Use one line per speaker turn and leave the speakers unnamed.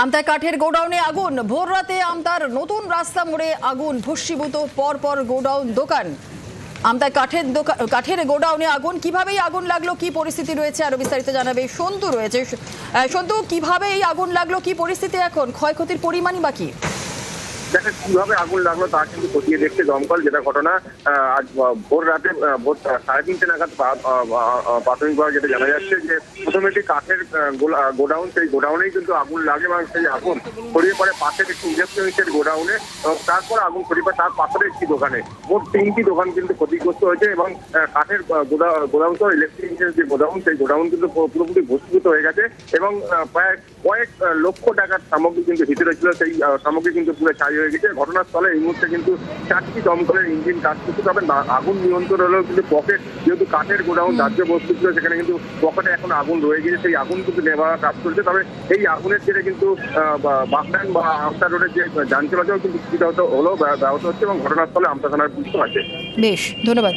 আমতায় কাঠের গোডাউনে আগুন। ভোর রাতে আমতার নতুন রাস্তা মোড়ে আগুন, ভস্মীভূত পরপর গোডাউন, দোকান। আমতায় কাঠের গোডাউনে আগুন। কিভাবে এই আগুন লাগলো, কি পরিস্থিতি রয়েছে, আরো বিস্তারিত জানাবে সন্তু রয়েছে। সন্তু, কিভাবে এই আগুন লাগলো, কি পরিস্থিতি এখন, ক্ষয়ক্ষতির পরিমাণই বাকি?
দেখেন কিভাবে আগুন লাগলো তা কিন্তু খতিয়ে দেখছে দমকল। যেটা ঘটনা আজ ভোর রাতে ভোর 3:30 নাগাদ প্রাথমিকভাবে যেটা জানা যাচ্ছে যে প্রথমে একটি কাঠের গোডাউন, সেই গোডাউনেই কিন্তু আগুন লাগে এবং সেই আগুন ছড়িয়ে পড়ে পাশের একটি ইলেকট্রনিক্সের গোডাউনে, তারপর আগুন ছড়িয়ে পড়ে তার পাশের একটি দোকানে। মোট 3টি দোকান কিন্তু ক্ষতিগ্রস্ত হয়েছে এবং কাঠের গোডাউন সহ ইলেকট্রনিক্সের যে গোডাউন, সেই গোডাউন কিন্তু পুরোপুরি ভস্মীভূত হয়ে গেছে এবং প্রায় কয়েক লক্ষ টাকার সামগ্রী কিন্তু ভিতরে ছিল, সেই সামগ্রী কিন্তু পুরো ছাই হয়ে গেছে। ঘটনাস্থলে এই মুহূর্তে কিন্তু 4টি দমকলের ইঞ্জিন কাজ করছে, তবে আগুন নিয়ন্ত্রণ হলেও কিন্তু পকেট, যেহেতু কাঠের গোডাউন দাহ্য বস্তু ছিল, সেখানে কিন্তু পকেটে এখন আগুন রয়ে গেছে। সেই আগুন কিন্তু নেভানোর কাজ চলছে। তবে এই আগুনের জেরে কিন্তু বাসস্ট্যান্ড বা আমতা রোডের যে যান চলাচল কিন্তু কিছুটা হলেও ব্যাহত হচ্ছে এবং ঘটনাস্থলে আমতা থানার পুলিশও আছে।
বেশ, ধন্যবাদ।